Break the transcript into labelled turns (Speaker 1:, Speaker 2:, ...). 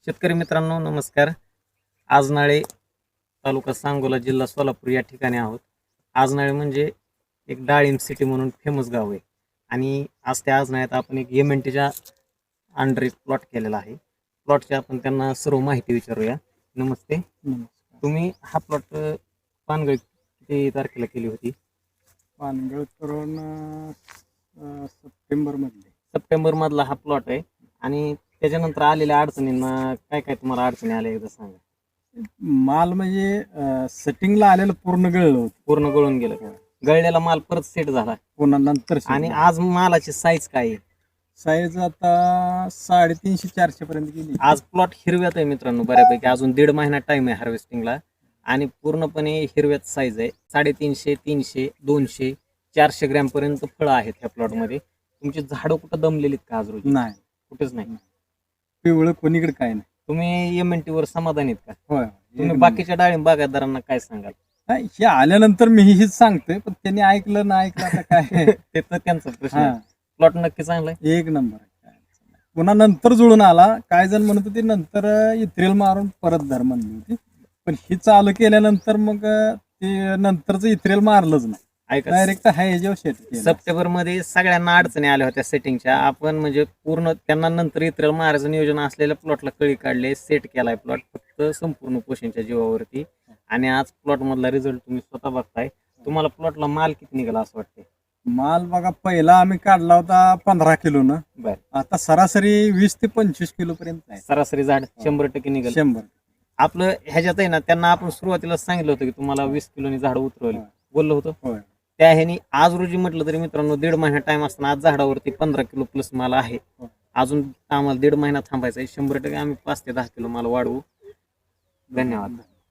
Speaker 1: शेतकरी मित्रांनो नमस्कार. आजनाळे तालुका सांगोला जिल्हा सोलापूर या ठिकाणी आहोत. आजनाळे म्हणजे एक डाळिंब सिटी म्हणून फेमस गाव आहे आणि आज त्या आजनाळ्यात आपण एक MNTच्या अंडर एक प्लॉट केलेला आहे. प्लॉटची आपण त्यांना सर्व माहिती विचारूया. नमस्ते. तुम्ही हा प्लॉट पानगळ किती तारखेला केली होती?
Speaker 2: पानगळ करून
Speaker 1: सप्टेंबर मधला हा प्लॉट आहे. आणि त्याच्यानंतर आलेल्या अडचणींना काय काय तुम्हाला अडचणी आल्या एकदा सांगा.
Speaker 2: माल म्हणजे सेटिंगला आलेलं पूर्ण गळलं होतं,
Speaker 1: पूर्ण गळून गेलं का? गळलेला माल परत सेट झाला
Speaker 2: पुन्हा नंतर
Speaker 1: आणि आज मालाची साईज काय आहे?
Speaker 2: साईज आता 350-400 पर्यंत गेली.
Speaker 1: आज प्लॉट हिरव्यात आहे मित्रांनो बऱ्यापैकी. अजून 1.5 महिना टाइम आहे हार्वेस्टिंगला आणि पूर्णपणे हिरव्यात साईज आहे. 350, 300, 200, 400 ग्रॅम पर्यंत फळं आहेत ह्या प्लॉट मध्ये. तुमची झाडं कुठं दमलेलीत का आज रोजी?
Speaker 2: नाही,
Speaker 1: कुठेच नाही.
Speaker 2: पिवळं कोणीकडे काय नाही.
Speaker 1: तुम्ही MNT वर समाधानी आहेत का?
Speaker 2: होय,
Speaker 1: तुम्ही बाकीच्या डाळिंब बागायतदारांना काय सांगाल?
Speaker 2: नाही, हे आल्यानंतर मी हेच सांगतोय, पण त्यांनी ऐकलं ना ऐकलं आता काय.
Speaker 1: ते तर त्यांचा प्रश्न आहे. प्लॉट नक्की चांगला आहे.
Speaker 2: एक नंबर आहे. काय अडचण नाही. पुन्हा नंतर जुळून आला. काय जण म्हणत होते नंतर इथ्रेल मारून परत धर म्हणली होती, पण ही चालू केल्यानंतर मग ते नंतरच इथ्रेल मारलंच नाही.
Speaker 1: ऐका,
Speaker 2: डायरेक्ट आहे ह्याच्यावर शेत केलं.
Speaker 1: सप्टेंबर मध्ये सगळ्यांना अडचणी आल्या होत्या सेटिंगच्या. आपण म्हणजे पूर्ण त्यांना नंतर इतर मारायचं नियोजन असलेल्या प्लॉटला कळी काढले, सेट केलाय प्लॉट फक्त संपूर्ण पोषणच्या जीवावरती. आणि आज प्लॉट मधला रिझल्ट तुम्ही स्वतः बघताय. तुम्हाला प्लॉटला माल किती निघाला असं वाटतंय?
Speaker 2: माल बघा, पहिला आम्ही काढला होता 15 किलो न,
Speaker 1: बर,
Speaker 2: आता सरासरी 20 ते 25 किलो पर्यंत आहे.
Speaker 1: सरासरी झाड 100% निघाल.
Speaker 2: 100.
Speaker 1: आपलं ह्याच्यात आहे ना, त्यांना आपण सुरुवातीला सांगितलं होतं की तुम्हाला 20 किलोनी झाड उतरवली बोललो होतो.
Speaker 2: होय.
Speaker 1: त्या ह्यानी आज रोजी म्हटलं तरी मित्रांनो 1.5 महिना टाइम असताना आज झाडावरती 15 किलो प्लस माल आहे. अजून आम्हाला 1.5 महिना थांबायचा आहे. 100% आम्ही 5 ते 10 किलो माल वाढवू. धन्यवाद.